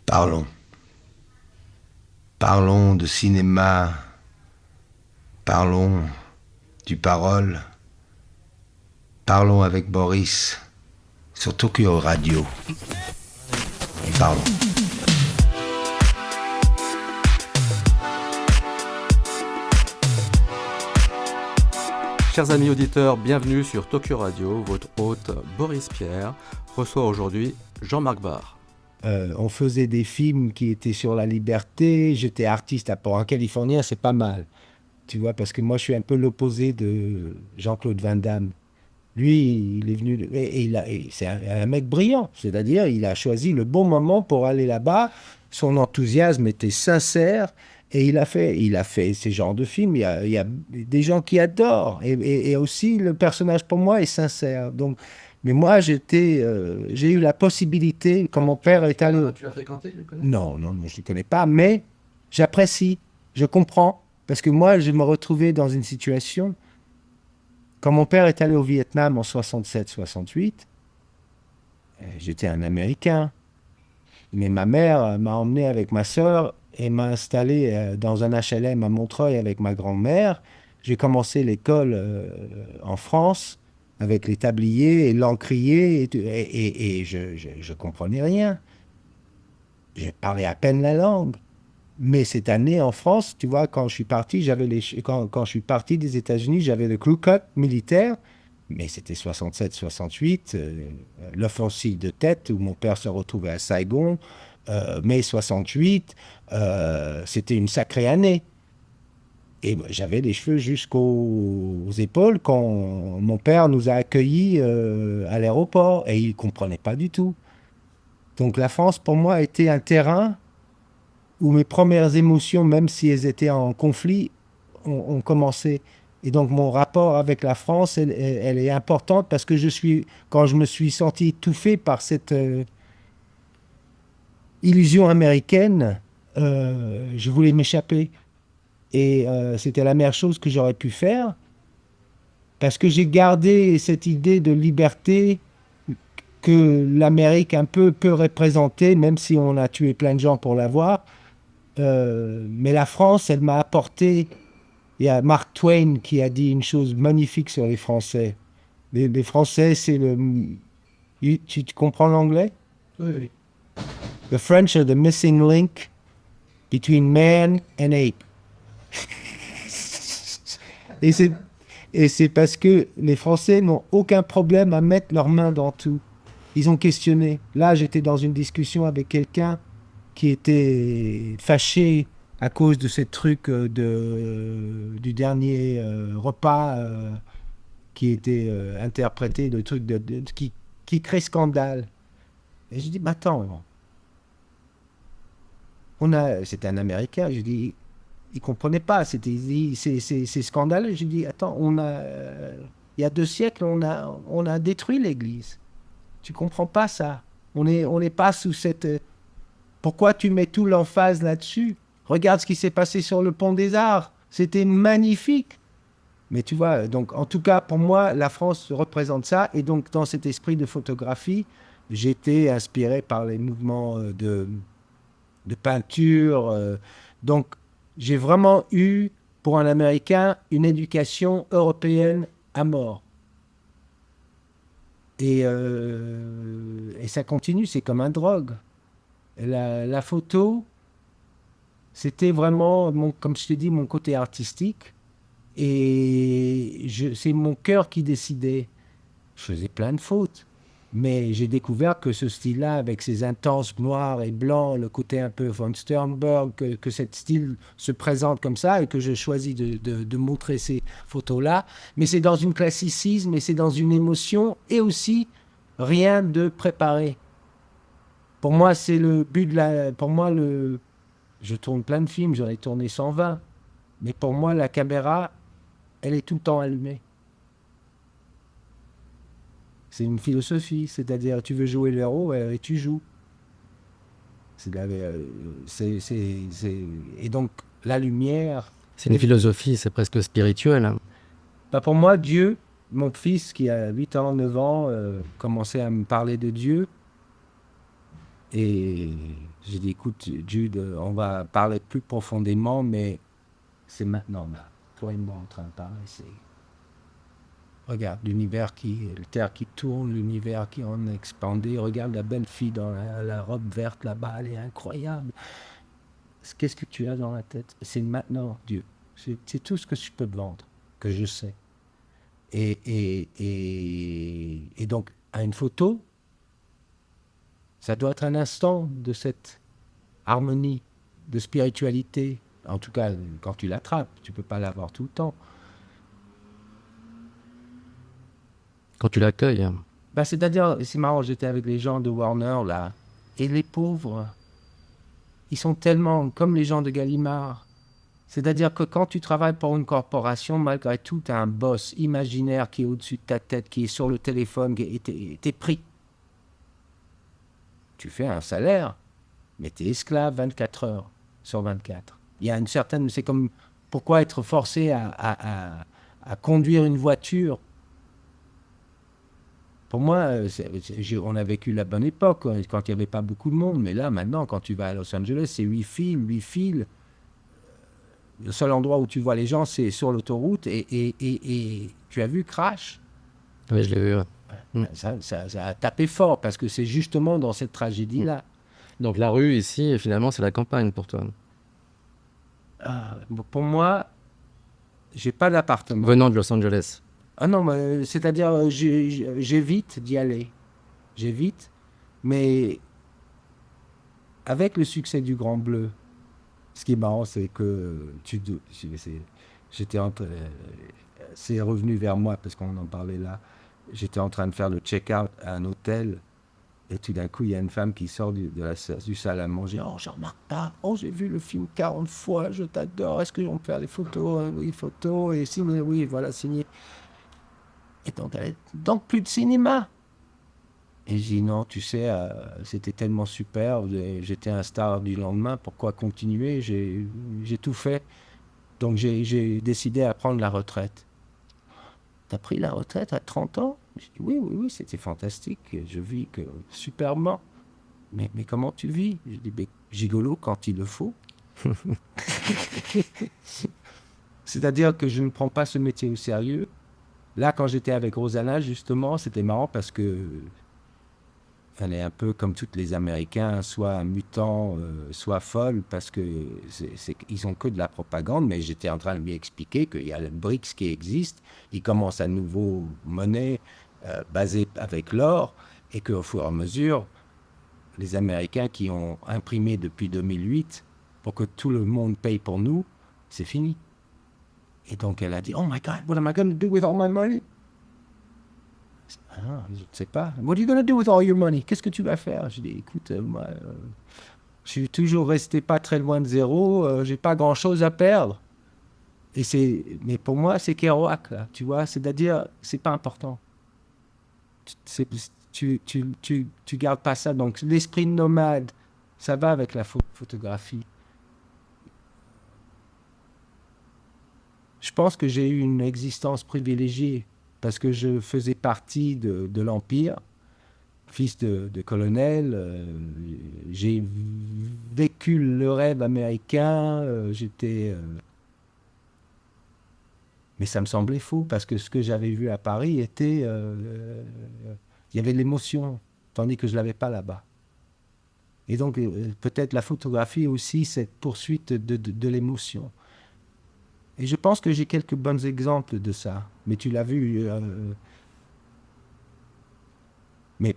Parlons. Parlons de cinéma. Parlons du parole. Parlons avec Boris sur Tokyo Radio. Parlons. Chers amis auditeurs, bienvenue sur Tokyo Radio. Votre hôte Boris Pierre reçoit aujourd'hui Jean-Marc Barr. On faisait des films qui étaient sur la liberté. J'étais artiste pour un Californien, c'est pas mal. Tu vois, parce que moi, je suis un peu l'opposé de Jean-Claude Van Damme. Lui, il est venu... Et c'est un mec brillant. C'est-à-dire, il a choisi le bon moment pour aller là-bas. Son enthousiasme était sincère. Et il a fait ce genre de film. Il y a des gens qui adorent. Et aussi, le personnage, pour moi, est sincère. Donc, mais moi, j'ai eu la possibilité, quand mon père est allé... Tu l'as fréquenté, tu le connais? Non, je ne le connais pas, mais j'apprécie, je comprends. Parce que moi, je me retrouvais dans une situation... Quand mon père est allé au Vietnam en 67-68, j'étais un Américain. Mais ma mère m'a emmené avec ma sœur et m'a installé dans un HLM à Montreuil avec ma grand-mère. J'ai commencé l'école en France avec les tabliers et l'encrier et je comprenais rien. Je parlais à peine la langue. Mais cette année en France, tu vois, quand je suis parti, quand je suis parti des États-Unis, j'avais le crew cut militaire, mais c'était 67-68, l'offensive de tête où mon père se retrouvait à Saigon, mai 68, c'était une sacrée année. Et j'avais les cheveux jusqu'aux épaules quand mon père nous a accueillis à l'aéroport et il ne comprenait pas du tout. Donc la France, pour moi, a été un terrain où mes premières émotions, même si elles étaient en conflit, ont commencé. Et donc mon rapport avec la France, elle est importante parce que quand je me suis senti étouffé par cette illusion américaine, je voulais m'échapper. Et c'était la meilleure chose que j'aurais pu faire parce que j'ai gardé cette idée de liberté que l'Amérique un peu peut représenter, même si on a tué plein de gens pour l'avoir. Mais la France, elle m'a apporté... Il y a Mark Twain qui a dit une chose magnifique sur les Français. Les Français, c'est le... Tu comprends l'anglais? Oui. The French are the missing link between man and ape. Et c'est parce que les Français n'ont aucun problème à mettre leurs mains dans tout. Ils ont questionné. Là, j'étais dans une discussion avec quelqu'un qui était fâché à cause de ces trucs du dernier repas qui était interprété, de trucs qui créent scandale. Et je dis, mais attends, c'était un Américain, je dis, il ne comprenait pas, c'est scandaleux. Je dis, attends, il y a 2 siècles, on a détruit l'Église. Tu ne comprends pas ça. On n'est pas sous cette... Pourquoi tu mets tout l'emphase là-dessus? Regarde ce qui s'est passé sur le Pont des Arts. C'était magnifique. Mais tu vois, donc en tout cas, pour moi, la France représente ça. Et donc, dans cet esprit de photographie, j'étais inspiré par les mouvements de peinture. Donc, j'ai vraiment eu, pour un Américain, une éducation européenne à mort. Et ça continue, c'est comme un drogue. La photo, c'était vraiment, comme je t'ai dit, mon côté artistique. Et c'est mon cœur qui décidait. Je faisais plein de fautes. Mais j'ai découvert que ce style-là, avec ses intenses noirs et blancs, le côté un peu von Sternberg, que cet style se présente comme ça et que je choisis de montrer ces photos-là. Mais c'est dans une classicisme et c'est dans une émotion et aussi rien de préparé. Pour moi, c'est le but de la... Pour moi, je tourne plein de films, j'en ai tourné 120. Mais pour moi, la caméra, elle est tout le temps allumée. C'est une philosophie, c'est-à-dire tu veux jouer le héros et tu joues. Et donc, la lumière... C'est une philosophie, c'est presque spirituel. Hein. Bah pour moi, Dieu, mon fils qui a 8 ans, 9 ans, commençait à me parler de Dieu. Et j'ai dit, écoute, Jude, on va parler plus profondément, mais c'est maintenant, là. Toi et moi en train de parler, c'est... Regarde l'univers la Terre qui tourne, l'univers qui en est expandé. Regarde la belle fille dans la robe verte là-bas, elle est incroyable. Qu'est-ce que tu as dans la tête? C'est maintenant, Dieu. C'est tout ce que je peux te vendre, que je sais. Et donc, à une photo, ça doit être un instant de cette harmonie, de spiritualité. En tout cas, quand tu l'attrapes, tu ne peux pas l'avoir tout le temps. Quand tu l'accueilles, Ben, c'est-à-dire, c'est marrant, j'étais avec les gens de Warner, là, et les pauvres, ils sont tellement comme les gens de Gallimard. C'est-à-dire que quand tu travailles pour une corporation, malgré tout, tu as un boss imaginaire qui est au-dessus de ta tête, qui est sur le téléphone, et t'es pris. Tu fais un salaire, mais tu es esclave 24 heures sur 24. Il y a une certaine... C'est comme... Pourquoi être forcé à conduire une voiture? Pour moi, on a vécu la bonne époque, quand il n'y avait pas beaucoup de monde. Mais là, maintenant, quand tu vas à Los Angeles, c'est 8 fils. Le seul endroit où tu vois les gens, c'est sur l'autoroute. Et tu as vu Crash? oui, je l'ai vu. Ouais. Ça a tapé fort, parce que c'est justement dans cette tragédie-là. Donc la rue ici, finalement, c'est la campagne pour toi. Pour moi, j'ai pas d'appartement. Venant de Los Angeles. Ah non, c'est-à-dire, j'évite d'y aller. J'évite, mais avec le succès du Grand Bleu, ce qui est marrant, c'est que c'est revenu vers moi, parce qu'on en parlait là. J'étais en train de faire le check-out à un hôtel, et tout d'un coup, il y a une femme qui sort du salle à manger. Oh, je remarque pas. Oh, j'ai vu le film 40 fois, je t'adore. Est-ce qu'on peut faire des photos? Oui, photos. Et signer, oui, voilà, signé. Et donc plus de cinéma. Et je dis non, tu sais, c'était tellement super, j'étais un star du lendemain, pourquoi continuer? J'ai tout fait. Donc j'ai décidé à prendre la retraite. T'as pris la retraite à 30 ans? Je dis oui, c'était fantastique, je vis superbement. Mais comment tu vis? Je dis, gigolo quand il le faut. C'est-à-dire que je ne prends pas ce métier au sérieux. Là, quand j'étais avec Rosanna, justement, c'était marrant parce que elle est un peu comme tous les Américains, soit mutants, soit folles, parce que ils ont que de la propagande. Mais j'étais en train de lui expliquer qu'il y a le BRICS qui existe, il commence à nouveau monnaie basée avec l'or, et qu'au fur et à mesure, les Américains qui ont imprimé depuis 2008 pour que tout le monde paye pour nous, c'est fini. Et donc elle a dit, oh my God, what am I going to do with all my money? Ah, je ne sais pas. What are you going to do with all your money? Qu'est-ce que tu vas faire? Je dis, écoute, moi, je suis toujours resté pas très loin de zéro, j'ai pas grand-chose à perdre. Mais pour moi, c'est Kerouac, là, tu vois, c'est-à-dire, c'est pas important. Tu gardes pas ça. Donc, l'esprit nomade, ça va avec la photographie. Je pense que j'ai eu une existence privilégiée parce que je faisais partie de l'Empire, fils de colonel. J'ai vécu le rêve américain. Mais ça me semblait fou parce que ce que j'avais vu à Paris était... il y avait de l'émotion, tandis que je ne l'avais pas là-bas. Et donc, peut-être la photographie aussi, cette poursuite de l'émotion. Et je pense que j'ai quelques bons exemples de ça. Mais tu l'as vu. Mais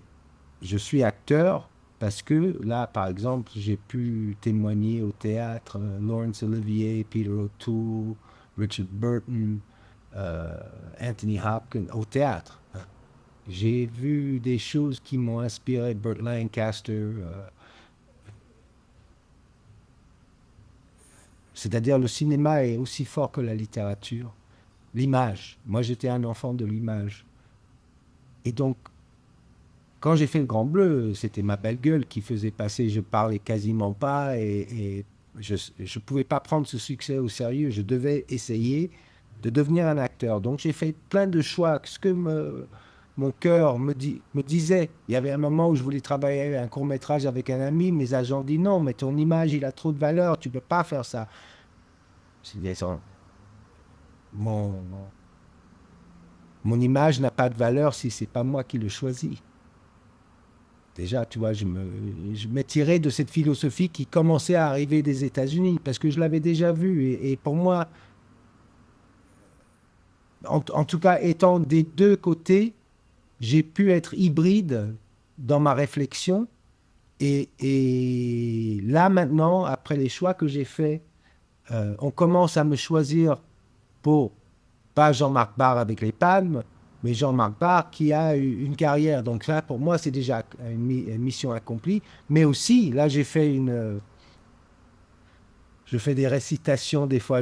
je suis acteur parce que là, par exemple, j'ai pu témoigner au théâtre Laurence Olivier, Peter O'Toole, Richard Burton, Anthony Hopkins, au théâtre. J'ai vu des choses qui m'ont inspiré, Burt Lancaster. C'est-à-dire le cinéma est aussi fort que la littérature. L'image. Moi, j'étais un enfant de l'image. Et donc, quand j'ai fait le Grand Bleu, c'était ma belle gueule qui faisait passer. Je parlais quasiment pas et je ne pouvais pas prendre ce succès au sérieux. Je devais essayer de devenir un acteur. Donc, j'ai fait plein de choix. mon cœur me disait, il y avait un moment où je voulais travailler un court-métrage avec un ami, mes agents disent non, mais ton image, il a trop de valeur, tu peux pas faire ça. Je dis, mon, mon image n'a pas de valeur si c'est pas moi qui le choisis. Déjà, tu vois, je m'ai tiré de cette philosophie qui commençait à arriver des États-Unis, parce que je l'avais déjà vu. Et pour moi, en tout cas, étant des deux côtés, j'ai pu être hybride dans ma réflexion. Et là, maintenant, après les choix que j'ai faits, on commence à me choisir pour, pas Jean-Marc Barr avec les palmes, mais Jean-Marc Barr qui a eu une carrière. Donc ça, pour moi, c'est déjà une mission accomplie. Mais aussi, là, je fais des récitations, des fois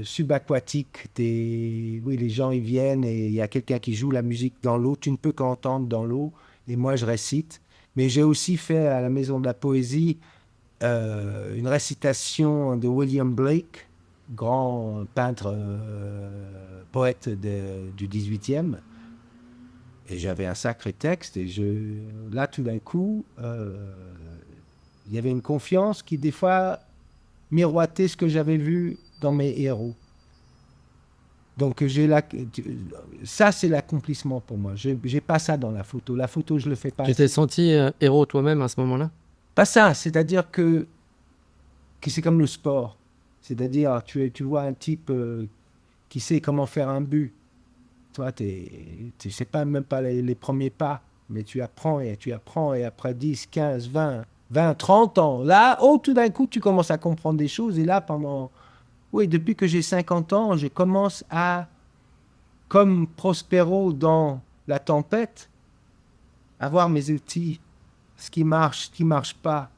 subaquatiques. Oui, les gens, ils viennent et il y a quelqu'un qui joue la musique dans l'eau. Tu ne peux qu'entendre dans l'eau. Et moi, je récite. Mais j'ai aussi fait à la Maison de la Poésie une récitation de William Blake, grand peintre, poète du 18e. Et j'avais un sacré texte. Et là, tout d'un coup, il y avait une confiance qui, des fois, miroiter ce que j'avais vu dans mes héros. Donc ça, c'est l'accomplissement pour moi. J'ai pas ça dans la photo. La photo, je le fais pas. Tu t'es senti héros toi-même à ce moment-là? Pas ça, c'est-à-dire que c'est comme le sport. C'est-à-dire, tu vois un type qui sait comment faire un but. Toi, tu sais pas, même pas les premiers pas, mais tu apprends et après 10, 15, 20, 30 ans, là, tout d'un coup, tu commences à comprendre des choses. Et là, depuis que j'ai 50 ans, je commence à, comme Prospero dans La Tempête, avoir mes outils, ce qui marche pas.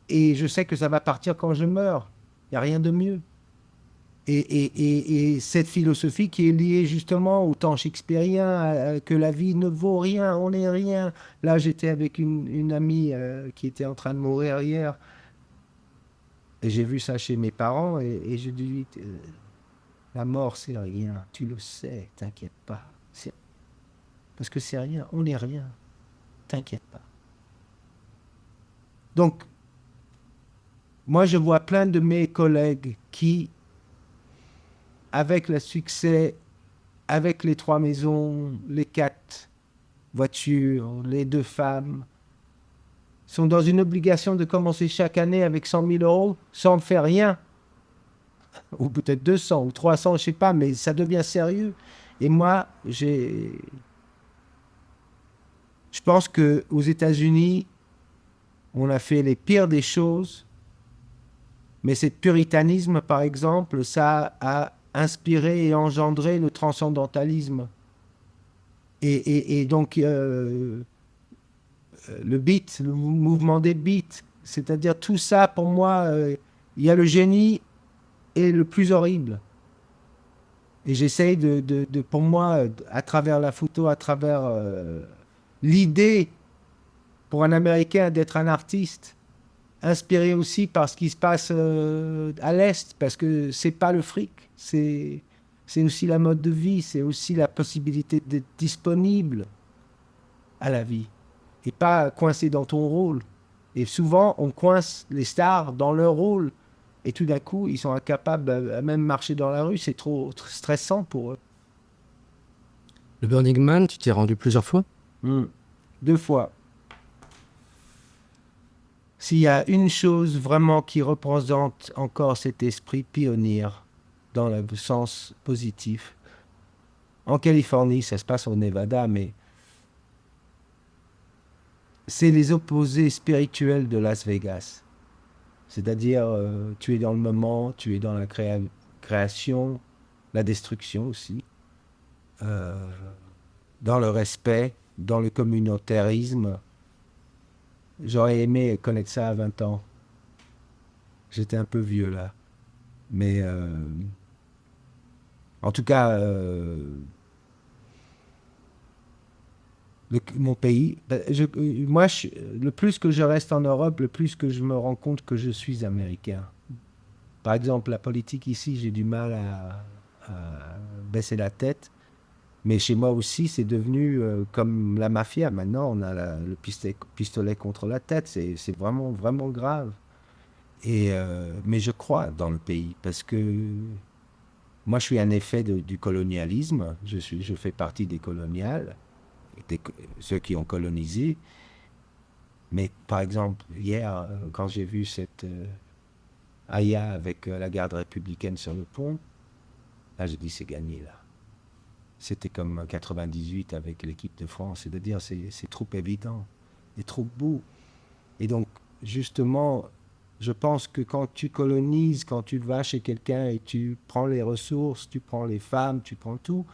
Et je sais que ça va partir quand je meurs. Il n'y a rien de mieux. Et cette philosophie qui est liée justement au temps shakespearien, que la vie ne vaut rien, on n'est rien. Là, j'étais avec une amie qui était en train de mourir hier. Et j'ai vu ça chez mes parents et je lui dis, la mort, c'est rien. Tu le sais, t'inquiète pas. Parce que c'est rien, on n'est rien. T'inquiète pas. Donc, moi, je vois plein de mes collègues qui, avec le succès, avec les 3 maisons, les 4 voitures, les 2 femmes, sont dans une obligation de commencer chaque année avec 100 000 euros sans ne faire rien. Ou peut-être 200 ou 300, je ne sais pas, mais ça devient sérieux. Et moi, je pense qu'aux États-Unis, on a fait les pires des choses, mais ce puritanisme, par exemple, ça a inspiré et engendré le transcendantalisme. Et donc, le beat, le mouvement des beats, c'est-à-dire tout ça, pour moi, il y a le génie et le plus horrible. Et j'essaye pour moi, à travers la photo, à travers l'idée, pour un Américain, d'être un artiste, inspiré aussi par ce qui se passe à l'Est, parce que c'est pas le fric, c'est aussi la mode de vie, c'est aussi la possibilité d'être disponible à la vie, et pas coincé dans ton rôle. Et souvent, on coince les stars dans leur rôle, et tout d'un coup, ils sont incapables à même marcher dans la rue, c'est trop stressant pour eux. Le Burning Man, tu t'y es rendu plusieurs fois? 2 fois. S'il y a une chose vraiment qui représente encore cet esprit pionnier, dans le sens positif, en Californie, ça se passe au Nevada, mais c'est les opposés spirituels de Las Vegas. C'est-à-dire, tu es dans le moment, tu es dans la création, la destruction aussi, dans le respect, dans le communautarisme. J'aurais aimé connaître ça à 20 ans. J'étais un peu vieux là. Mais en tout cas, mon pays, le plus que je reste en Europe, le plus que je me rends compte que je suis américain. Par exemple, la politique ici, j'ai du mal à baisser la tête. Mais chez moi aussi, c'est devenu comme la mafia. Maintenant, on a le pistolet contre la tête. C'est vraiment, vraiment grave. Mais je crois dans le pays parce que moi, je suis un effet du colonialisme. Je fais partie des coloniales, ceux qui ont colonisé. Mais par exemple, hier, quand j'ai vu cette Aya avec la garde républicaine sur le pont, là, je dis c'est gagné là. C'était comme 98 avec l'équipe de France, c'est-à-dire c'est trop évident, et trop beau. Et donc, justement, je pense que quand tu colonises, quand tu vas chez quelqu'un et tu prends les ressources, tu prends les femmes, tu prends tout,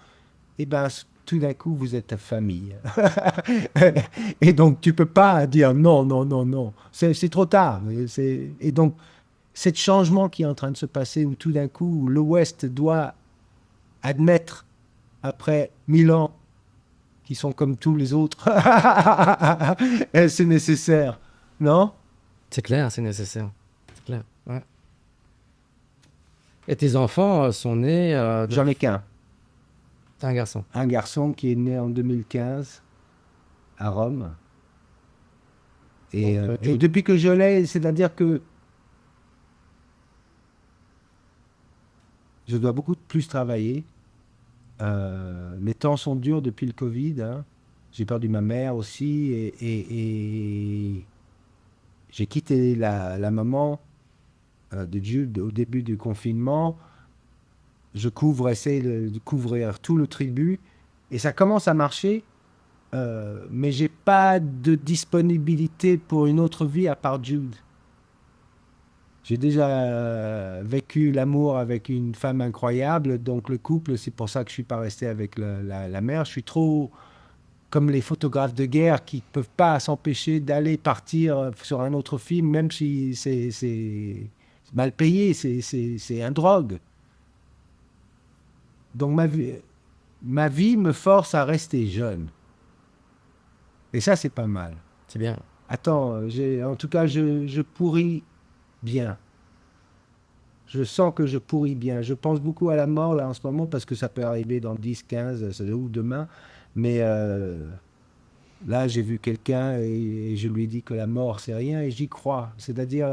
et ben tout d'un coup, vous êtes ta famille. Et donc, tu peux pas dire non, non, non, non. C'est trop tard. Et donc, ce changement qui est en train de se passer, où tout d'un coup, l'Ouest doit admettre, après 1000 ans, qu'ils sont comme tous les autres, c'est nécessaire, non? C'est clair, c'est nécessaire. C'est clair, ouais. Et tes enfants sont nés... J'en ai qu'un. T'es un garçon. Un garçon qui est né en 2015 à Rome. Et depuis que je l'ai, c'est-à-dire que je dois beaucoup plus travailler. Les temps sont durs depuis le Covid. Hein. J'ai perdu ma mère aussi. Et j'ai quitté la maman de Jude au début du confinement. Essaye de couvrir tout le tribut. Et ça commence à marcher. Mais j'ai pas de disponibilité pour une autre vie à part Jude. J'ai déjà vécu l'amour avec une femme incroyable, donc le couple, c'est pour ça que je suis pas resté avec la mère. Je suis trop comme les photographes de guerre qui peuvent pas s'empêcher d'aller partir sur un autre film, même si c'est mal payé, c'est un drogue. Donc ma vie me force à rester jeune. Et ça, c'est pas mal. C'est bien. Attends, en tout cas, je pourris bien. Je sens que je pourris bien. Je pense beaucoup à la mort là en ce moment parce que ça peut arriver dans 10, 15 ou demain. Mais là, j'ai vu quelqu'un et je lui ai dit que la mort, c'est rien et j'y crois. C'est-à-dire,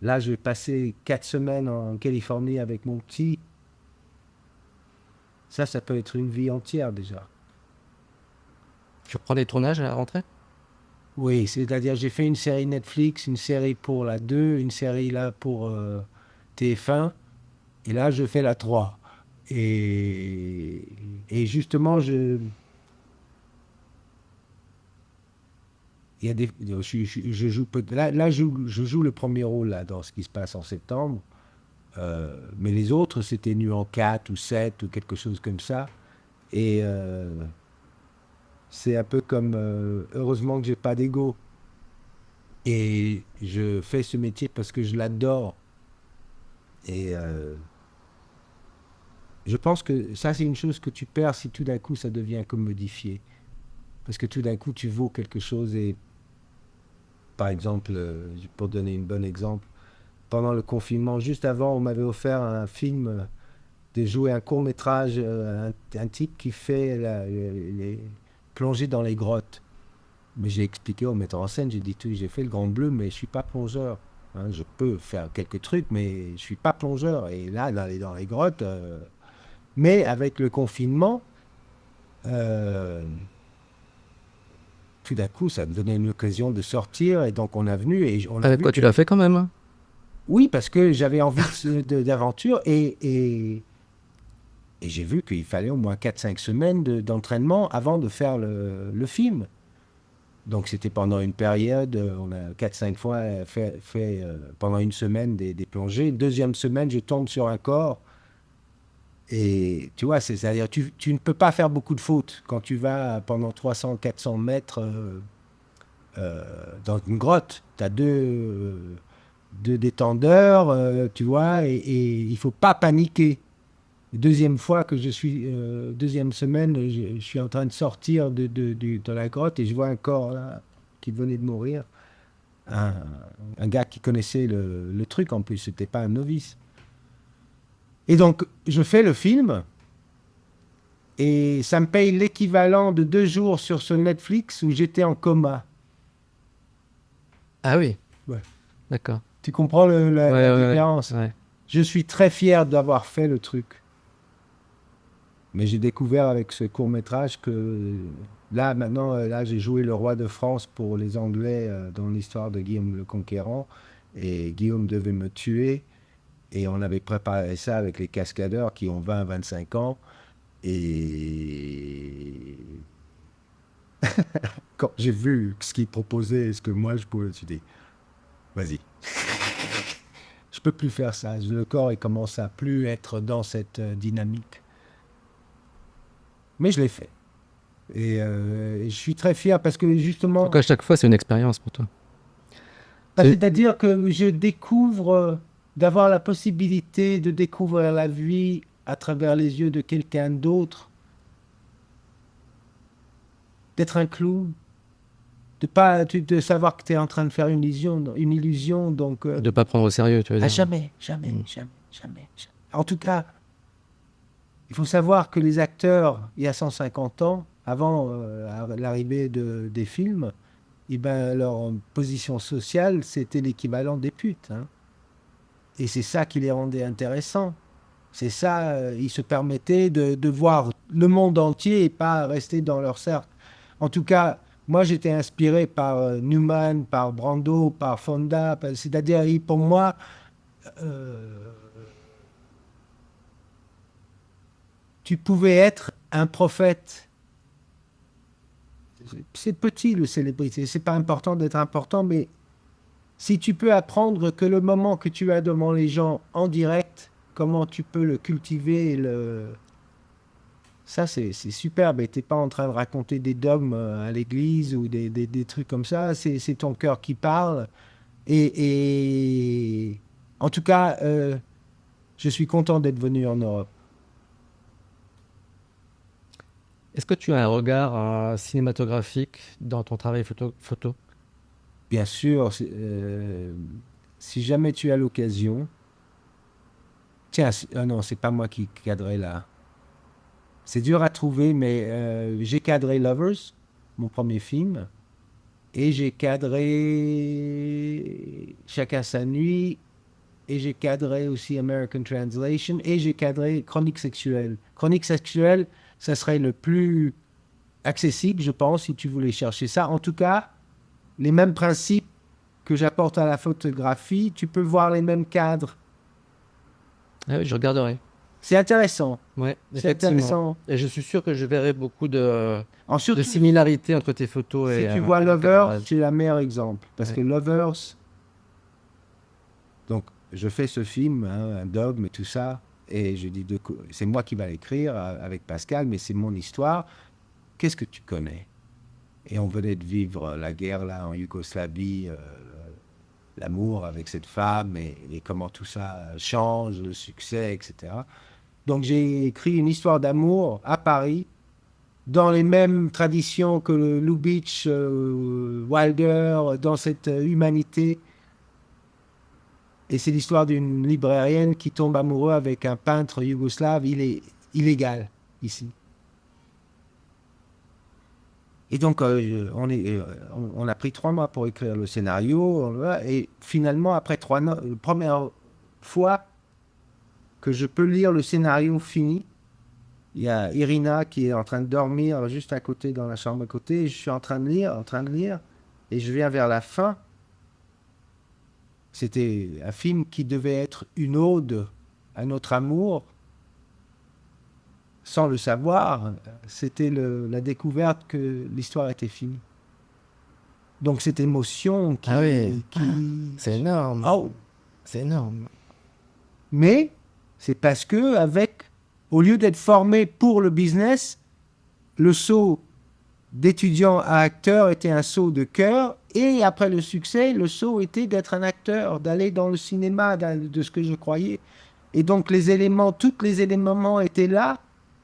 là, je vais passer 4 semaines en Californie avec mon petit. Ça peut être une vie entière déjà. Tu reprends des tournages à la rentrée? Oui, c'est-à-dire j'ai fait une série Netflix, une série pour la 2, une série là pour TF1, et là je fais la 3. Et justement, il y a je joue là je joue le premier rôle là, dans ce qui se passe en septembre, mais les autres c'était nu en 4 ou 7 ou quelque chose comme ça. Et c'est un peu comme heureusement que j'ai pas d'ego. Et je fais ce métier parce que je l'adore. Et je pense que ça, c'est une chose que tu perds si tout d'un coup ça devient commodifié. Parce que tout d'un coup tu vaux quelque chose. Et par exemple, pour donner un bon exemple, pendant le confinement, juste avant, on m'avait offert un film, de jouer un court-métrage, un type qui fait les plonger dans les grottes. Mais j'ai expliqué au metteur en scène, j'ai dit, j'ai fait le Grand Bleu, mais je suis pas plongeur. Hein, je peux faire quelques trucs, mais je suis pas plongeur. Et là, dans les grottes, mais avec le confinement, tout d'un coup, ça me donnait une occasion de sortir, et donc on a venu et on a Avec vu quoi tu l'as fait quand même, hein? Oui, parce que j'avais envie d'aventure et j'ai vu qu'il fallait au moins 4-5 semaines d'entraînement avant de faire le film. Donc c'était pendant une période, on a 4-5 fois fait pendant une semaine des plongées. Deuxième semaine, je tombe sur un corps. Et tu vois, c'est-à-dire tu ne peux pas faire beaucoup de fautes quand tu vas pendant 300-400 mètres dans une grotte. Tu as deux détendeurs, tu vois, et il ne faut pas paniquer. Deuxième fois que deuxième semaine, je suis en train de sortir de la grotte et je vois un corps là, qui venait de mourir. Un gars qui connaissait le truc en plus, c'était pas un novice. Et donc, je fais le film Et ça me paye l'équivalent de 2 jours sur ce Netflix où j'étais en coma. Ah oui. Ouais. D'accord. Tu comprends la Ouais. différence? Ouais. Je suis très fier d'avoir fait le truc. Mais j'ai découvert avec ce court-métrage que là, maintenant, là, j'ai joué le roi de France pour les Anglais dans l'histoire de Guillaume le Conquérant. Et Guillaume devait me tuer. Et on avait préparé ça avec les cascadeurs qui ont 20-25 ans. Et quand j'ai vu ce qu'ils proposaient et ce que moi je pouvais, je me suis dit, vas-y. Je peux plus faire ça. Le corps, il commence à plus être dans cette dynamique. Mais je l'ai fait. Et je suis très fier parce que justement, Donc à chaque fois, c'est une expérience pour toi. c'est-à-dire que je découvre, d'avoir la possibilité de découvrir la vie à travers les yeux de quelqu'un d'autre, d'être un clown, de savoir que tu es en train de faire une illusion donc De pas prendre au sérieux, tu veux dire. jamais. En tout cas, il faut savoir que les acteurs, il y a 150 ans, avant l'arrivée des films, eh ben, leur position sociale, c'était l'équivalent des putes, hein. Et c'est ça qui les rendait intéressants. C'est ça, ils se permettaient de voir le monde entier et pas rester dans leur cercle. En tout cas, moi, j'étais inspiré par Newman, par Brando, par Fonda. C'est-à-dire, pour moi, tu pouvais être un prophète. C'est petit, le célébrité. C'est pas important d'être important, mais si tu peux apprendre que le moment que tu as devant les gens en direct, comment tu peux le cultiver ça, c'est superbe. Et tu n'es pas en train de raconter des dogmes à l'église ou des trucs comme ça. C'est ton cœur qui parle. Et en tout cas, je suis content d'être venu en Europe. Est-ce que tu as un regard cinématographique dans ton travail photo? Bien sûr, si jamais tu as l'occasion... Tiens, non, c'est pas moi qui cadrais là. C'est dur à trouver, mais j'ai cadré Lovers, mon premier film, et j'ai cadré Chacun sa nuit, et j'ai cadré aussi American Translation, et j'ai cadré Chronique sexuelle. Chronique sexuelle, ça serait le plus accessible, je pense, si tu voulais chercher ça. En tout cas, les mêmes principes que j'apporte à la photographie, tu peux voir les mêmes cadres. Ah oui, je regarderai. C'est intéressant. Ouais, C'est effectivement. intéressant. Et je suis sûr que je verrai beaucoup de Ensuite, similarités entre tes photos si et... tu vois Lovers, cadrage. c'est le meilleur exemple. Parce Ouais. que Lovers, donc je fais ce film, hein, un dogme et tout ça, et je dis, c'est moi qui vais l'écrire avec Pascal, mais c'est mon histoire. Qu'est-ce que tu connais? Et on venait de vivre la guerre là en Yougoslavie, l'amour avec cette femme et comment tout ça change, le succès, etc. Donc j'ai écrit une histoire d'amour à Paris, dans les mêmes traditions que le Lubitsch, Wilder, dans cette humanité. Et c'est l'histoire d'une librairienne qui tombe amoureux avec un peintre yougoslave. Il est illégal ici. Et donc, on a pris 3 mois pour écrire le scénario. Et finalement, après 3 mois, la première fois que je peux lire le scénario fini, il y a Irina qui est en train de dormir juste à côté, dans la chambre à côté. Et je suis en train de lire. Et je viens vers la fin. C'était un film qui devait être une ode à notre amour. Sans le savoir, c'était la découverte que l'histoire était finie. Donc cette émotion qui... Ah oui. C'est qui... énorme. Oh. C'est énorme. Mais c'est parce que, au lieu d'être formé pour le business, le saut d'étudiant à acteur était un saut de cœur. Et après le succès, le saut était d'être un acteur, d'aller dans le cinéma, de ce que je croyais. Et donc tous les éléments étaient là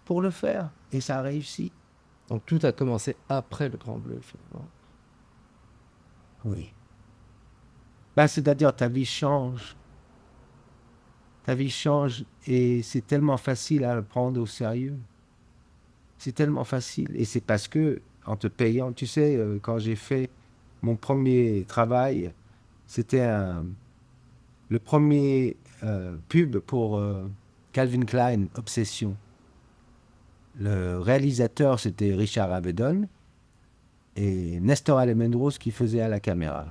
pour le faire. Et ça a réussi. Donc tout a commencé après le Grand Bleu, finalement. Oui. C'est-à-dire ta vie change. Ta vie change et c'est tellement facile à le prendre au sérieux. C'est tellement facile. Et c'est parce que, en te payant, tu sais, quand j'ai fait mon premier travail, c'était le premier pub pour Calvin Klein, Obsession. Le réalisateur, c'était Richard Avedon et Nestor Almendros qui faisait à la caméra.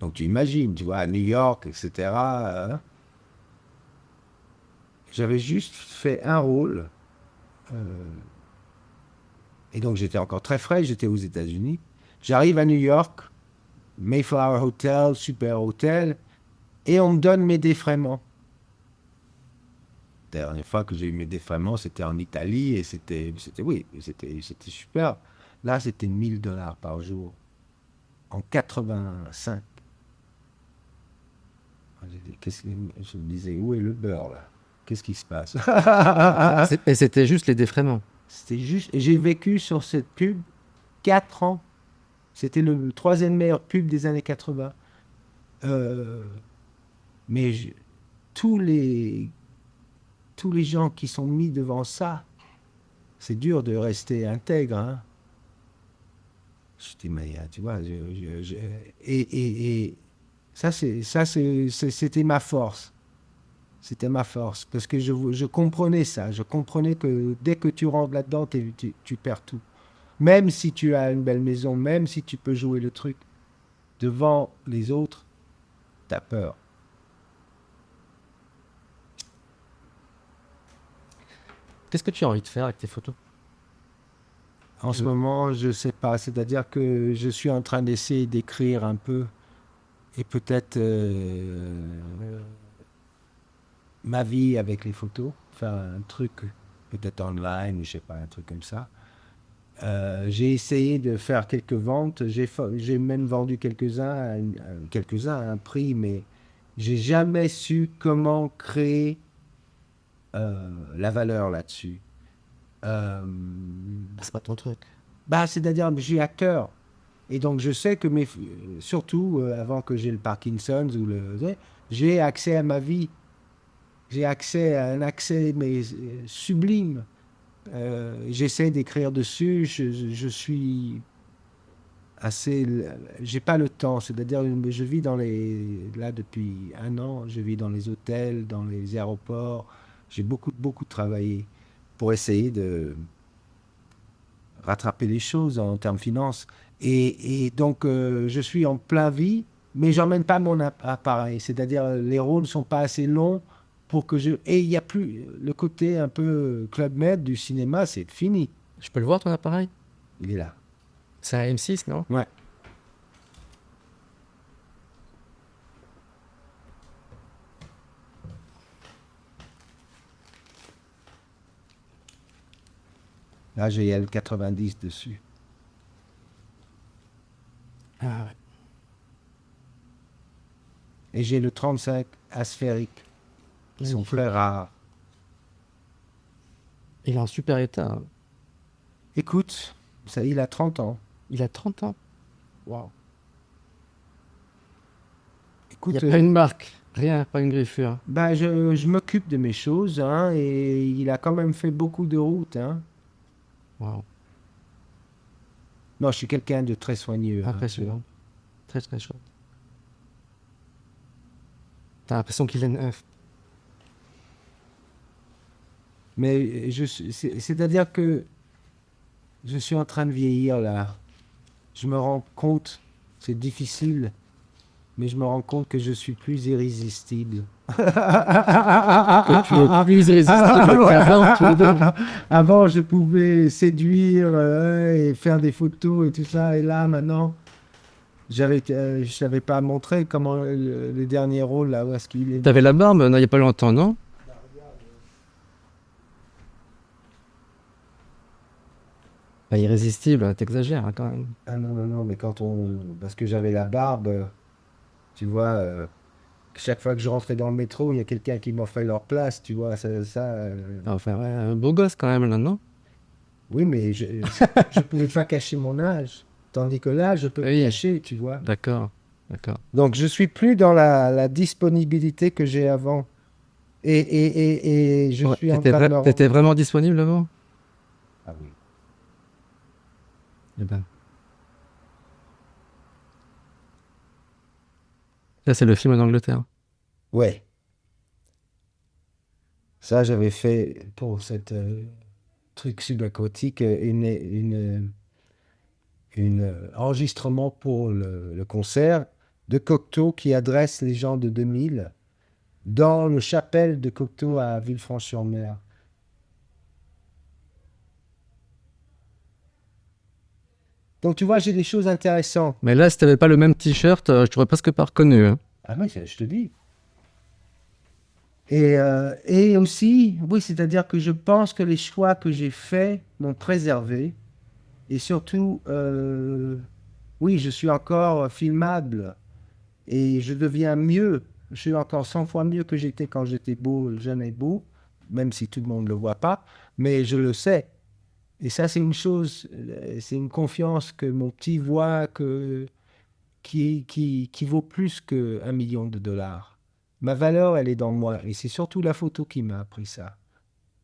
Donc tu imagines, tu vois, à New York, etc. J'avais juste fait un rôle. Et donc j'étais encore très frais, j'étais aux États-Unis. J'arrive à New York, Mayflower Hotel, super hôtel, et on me donne mes défraiements. La dernière fois que j'ai eu mes défraiements, c'était en Italie, et c'était super. Là, c'était $1000 par jour, en 85. Je me disais, où est le beurre, là? Qu'est-ce qui se passe? Et c'était juste les défraiements. C'était juste... Et j'ai vécu sur cette pub 4 ans. C'était le troisième meilleur pub des années 80. Mais tous les gens qui sont mis devant ça, c'est dur de rester intègre. Hein. Je dis, mais tu vois, et ça, c'était ma force. C'était ma force, parce que je comprenais ça. Je comprenais que dès que tu rentres là-dedans, tu perds tout. Même si tu as une belle maison, même si tu peux jouer le truc, devant les autres, t'as peur. Qu'est-ce que tu as envie de faire avec tes photos? En ce moment, je sais pas. C'est-à-dire que je suis en train d'essayer d'écrire un peu et peut-être ma vie avec les photos, faire un truc peut-être online, je sais pas, un truc comme ça. J'ai essayé de faire quelques ventes, j'ai même vendu quelques-uns à un prix, mais j'ai jamais su comment créer la valeur là-dessus. C'est pas ton truc. C'est-à-dire que je suis acteur. Et donc je sais que surtout avant que j'ai le Parkinson's j'ai accès à ma vie. J'ai accès à un accès mais sublime. J'essaie d'écrire dessus. Je suis assez. J'ai pas le temps. C'est-à-dire je vis là depuis 1 an. Je vis dans les hôtels, dans les aéroports. J'ai beaucoup travaillé pour essayer de rattraper les choses en termes finances. Et donc, je suis en plein vie, mais j'emmène pas mon appareil. C'est-à-dire, les rôles ne sont pas assez longs pour que je... Et il n'y a plus le côté un peu Club Med du cinéma, c'est fini. Je peux le voir, ton appareil? Il est là. C'est un M6, non? Ouais. Là, j'ai le 90 dessus. Ah ouais. Et j'ai le 35 asphérique, qui sont très rares. Il est en super état. Hein. Écoute, ça, il a 30 ans. Il a 30 ans. Waouh. Écoute, il n'y a pas une marque, rien, pas une griffure. Je m'occupe de mes choses, hein, et il a quand même fait beaucoup de routes. Hein. Waouh. Non, je suis quelqu'un de très soigneux. Impressionnant. Très très chouette. T'as l'impression qu'il est neuf. Mais c'est-à-dire que je suis en train de vieillir là. Je me rends compte, c'est difficile, mais je me rends compte que je suis plus irrésistible. Avant, je pouvais séduire et faire des photos et tout ça, et là, maintenant, je savais pas montrer comment le dernier rôle là, où est-ce qu'il est. T'avais la barbe, non, il n'y a pas longtemps, non? Pas irrésistible, t'exagères hein, quand même. Ah non, mais parce que j'avais la barbe, tu vois, chaque fois que je rentrais dans le métro, il y a quelqu'un qui m'offrait leur place, tu vois, Enfin, ouais, un beau gosse quand même, là, non? Oui, mais je pouvais pas cacher mon âge, tandis que là, je peux Oui. cacher, tu vois. D'accord. Donc, je suis plus dans la disponibilité que j'ai avant. Et je suis en train de T'étais vraiment disponible avant? Ah oui. Eh ben. Ça, c'est le film en Angleterre. Ouais. Ça, j'avais fait pour cette truc subaquatique une enregistrement pour le concert de Cocteau qui adresse les gens de 2000 dans le chapelle de Cocteau à Villefranche-sur-Mer. Donc tu vois, j'ai des choses intéressantes. Mais là, si t'avais pas le même t-shirt, je t'aurais presque pas reconnu. Hein. Ah oui, je te dis. Et aussi, oui, c'est-à-dire que je pense que les choix que j'ai faits m'ont préservé. Et surtout, oui, je suis encore filmable et je deviens mieux. Je suis encore 100 fois mieux que j'étais quand j'étais beau, jeune et beau, même si tout le monde ne le voit pas, mais je le sais. Et ça, c'est une chose, c'est une confiance que mon petit voit qui vaut plus qu'1 million de dollars. Ma valeur, elle est dans moi. Et c'est surtout la photo qui m'a appris ça.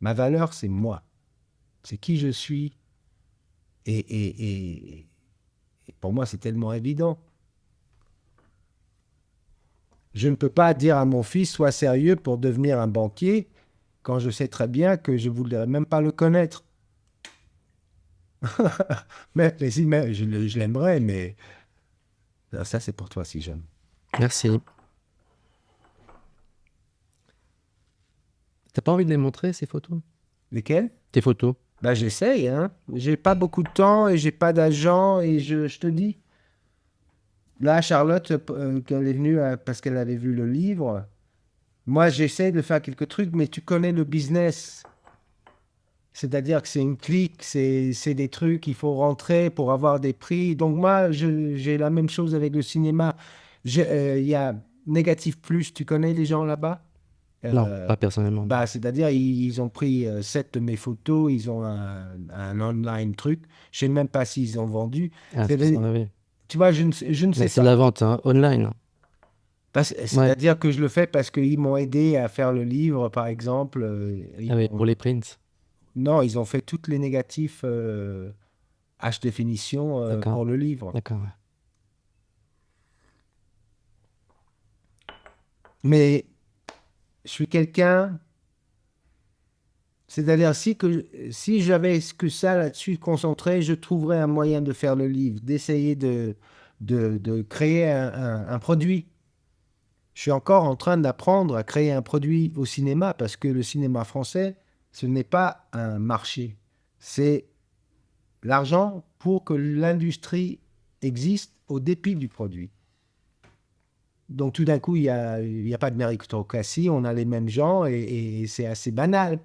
Ma valeur, c'est moi. C'est qui je suis. Et pour moi, c'est tellement évident. Je ne peux pas dire à mon fils, sois sérieux pour devenir un banquier, quand je sais très bien que je ne voudrais même pas le connaître. Mais si, mais je l'aimerais, mais ça, c'est pour toi si jeune. Merci. T'as pas envie de les montrer, ces photos? Lesquels? Tes photos? Ben, j'essaye, hein. J'ai pas beaucoup de temps et j'ai pas d'agent et je te dis. Là, Charlotte, quand elle est venue parce qu'elle avait vu le livre, moi, j'essaie de faire quelques trucs, mais tu connais le business. C'est-à-dire que c'est une clique, c'est des trucs, il faut rentrer pour avoir des prix. Donc moi, j'ai la même chose avec le cinéma. Il y a Négatif Plus, tu connais les gens là-bas? Non, pas personnellement. Bah, c'est-à-dire, ils ont pris 7 de mes photos, ils ont un online truc. Je ne sais même pas s'ils ont vendu. Ah, C'est des- ça en avait. Tu vois, je ne sais Mais c'est pas. de la vente hein, online. C'est-à-dire que je le fais parce qu'ils m'ont aidé à faire le livre, par exemple. Ah oui, pour les prints. Non, ils ont fait toutes les négatifs H définition D'accord. pour le livre. D'accord. Ouais. Mais je suis quelqu'un, c'est-à-dire si j'avais que ça là-dessus concentré, je trouverais un moyen de faire le livre, d'essayer de créer un produit. Je suis encore en train d'apprendre à créer un produit au cinéma parce que le cinéma français, ce n'est pas un marché. C'est l'argent pour que l'industrie existe au dépit du produit. Donc tout d'un coup, il y a pas de méritocratie, on a les mêmes gens et c'est assez banal.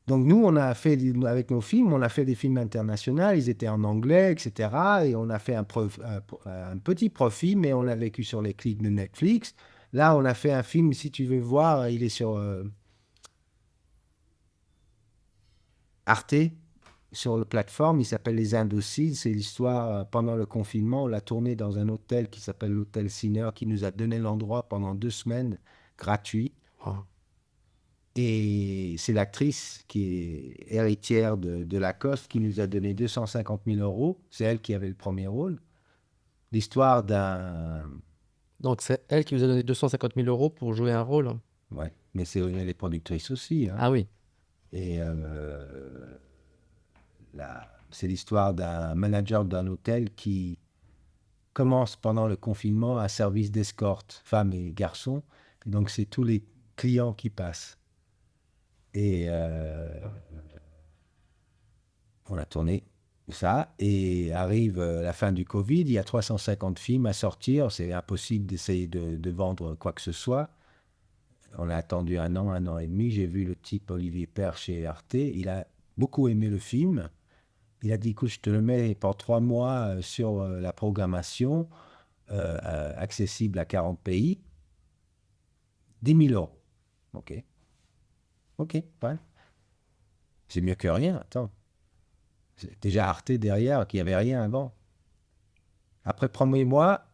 Donc nous, on a fait, avec nos films, on a fait des films internationaux, ils étaient en anglais, etc. Et on a fait un petit profit, mais on a vécu sur les clics de Netflix. Là, on a fait un film, si tu veux voir, il est sur Arte, sur la plateforme, il s'appelle Les Indociles. C'est l'histoire, pendant le confinement, on l'a tourné dans un hôtel qui s'appelle l'Hôtel Sinner, qui nous a donné l'endroit pendant 2 semaines, gratuit. Oh. Et c'est l'actrice qui est héritière de Lacoste qui nous a donné 250 000 euros. C'est elle qui avait le premier rôle. L'histoire d'un... Donc c'est elle qui vous a donné 250 000 euros pour jouer un rôle. Ouais, mais c'est elle est productrice aussi. Hein. Ah oui. Et c'est l'histoire d'un manager d'un hôtel qui commence pendant le confinement un service d'escorte, femmes et garçons. Et donc c'est tous les clients qui passent. Et on a tourné ça et arrive la fin du Covid, il y a 350 films à sortir, c'est impossible d'essayer de vendre quoi que ce soit. On a attendu 1 an et demi, j'ai vu le type Olivier Père chez Arte, il a beaucoup aimé le film. Il a dit, écoute, je te le mets pour 3 mois sur la programmation, accessible à 40 pays, 10 000 euros. OK. OK, ouais. C'est mieux que rien, attends. C'est déjà Arte derrière, qu'il n'y avait rien avant. Après le premier mois,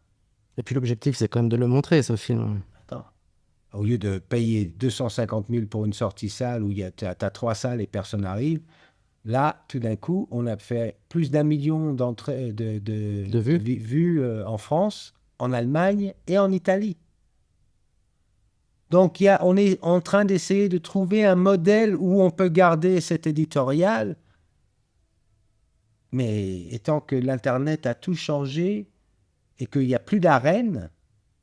Et puis l'objectif, c'est quand même de le montrer, ce film. attends, au lieu de payer 250 000 pour une sortie salle où tu as 3 salles et personne n'arrive, Là, tout d'un coup, on a fait plus d'1 million de vues. vues en France, en Allemagne et en Italie. Donc, on est en train d'essayer de trouver un modèle où on peut garder cet éditorial. Mais étant que l'Internet a tout changé et qu'il n'y a plus d'arène,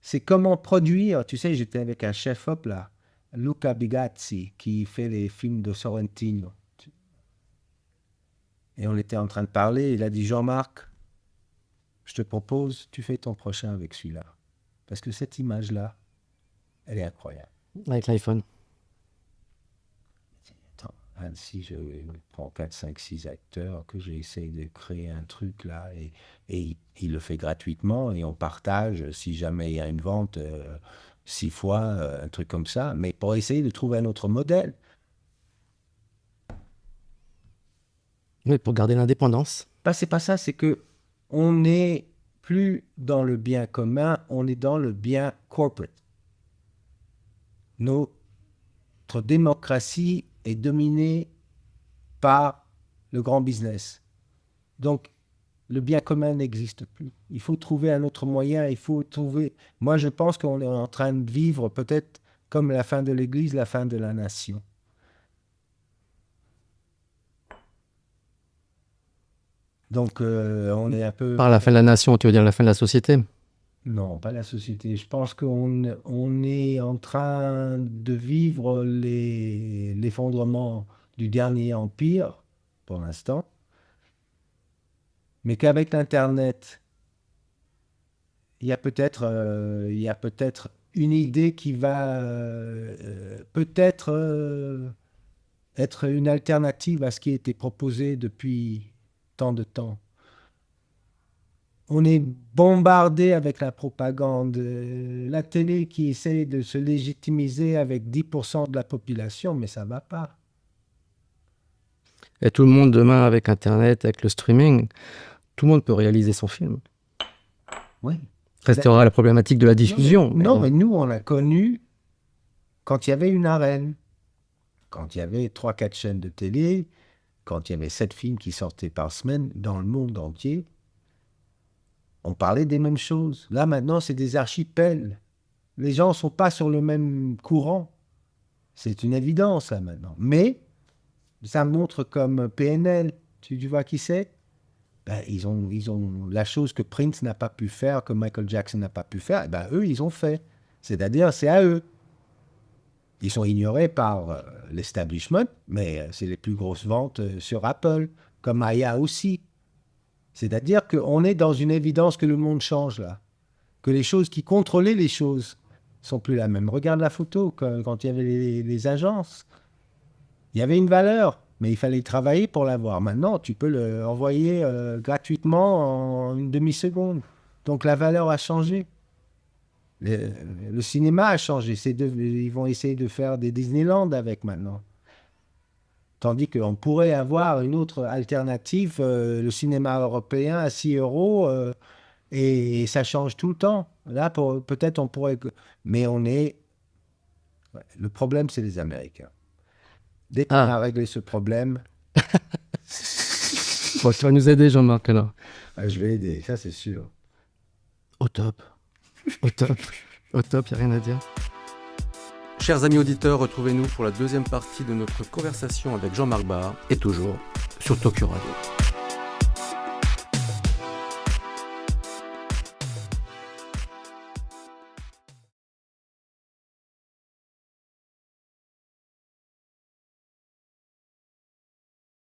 c'est comment produire. Tu sais, j'étais avec un chef-op là, Luca Bigazzi, qui fait les films de Sorrentino. Et on était en train de parler. Il a dit, Jean-Marc, je te propose, tu fais ton prochain avec celui-là. Parce que cette image-là, elle est incroyable. Avec l'iPhone. Attends, si je prends 4, 5, 6 acteurs, que j'essaye de créer un truc là, et il le fait gratuitement, et on partage, si jamais il y a une vente, 6 fois, un truc comme ça, mais pour essayer de trouver un autre modèle. Oui, pour garder l'indépendance. C'est pas ça, c'est que on n'est plus dans le bien commun, on est dans le bien corporate. Notre démocratie est dominée par le grand business. Donc, le bien commun n'existe plus. Il faut trouver un autre moyen, il faut trouver... Moi, je pense qu'on est en train de vivre peut-être comme la fin de l'Église, la fin de la nation. Donc, on est un peu... Par la fin de la nation, tu veux dire la fin de la société? Non, pas la société. Je pense qu'on est en train de vivre l'effondrement du dernier empire, pour l'instant, mais qu'avec l'Internet, il y a peut-être une idée qui va peut-être être une alternative à ce qui a été proposé depuis tant de temps. On est bombardé avec la propagande, la télé qui essaie de se légitimiser avec 10% de la population, mais ça ne va pas. Et tout le monde demain, avec Internet, avec le streaming, tout le monde peut réaliser son film. Oui. Restera la problématique de la diffusion. Non, mais nous, on a connu quand il y avait une arène, quand il y avait 3-4 chaînes de télé, quand il y avait 7 films qui sortaient par semaine dans le monde entier. On parlait des mêmes choses. Là, maintenant, c'est des archipels. Les gens ne sont pas sur le même courant. C'est une évidence, là, maintenant. Mais, ça montre comme PNL. Tu vois qui c'est? Ben, ils ont la chose que Prince n'a pas pu faire, que Michael Jackson n'a pas pu faire, et ben, eux, ils ont fait. C'est-à-dire, c'est à eux. Ils sont ignorés par l'establishment, mais c'est les plus grosses ventes sur Apple, comme Aya aussi. C'est-à-dire qu'on est dans une évidence que le monde change, là. Que les choses qui contrôlaient les choses sont plus la même. Regarde la photo, quand il y avait les agences. Il y avait une valeur, mais il fallait travailler pour l'avoir. Maintenant, tu peux l'envoyer gratuitement en une demi-seconde. Donc la valeur a changé. Le cinéma a changé. Ils vont essayer de faire des Disneyland avec maintenant. Tandis qu'on pourrait avoir une autre alternative, le cinéma européen à 6 €, et ça change tout le temps. Là, peut-être on pourrait... Mais on est... Ouais, le problème, c'est les Américains. Dès qu'on a réglé ce problème... Bon, tu vas nous aider, Jean-Marc, alors. Je vais aider, ça c'est sûr. Au top. Au top. Au top, il n'y a rien à dire. Chers amis auditeurs, retrouvez-nous pour la deuxième partie de notre conversation avec Jean-Marc Barr, et toujours sur Tokyo Radio.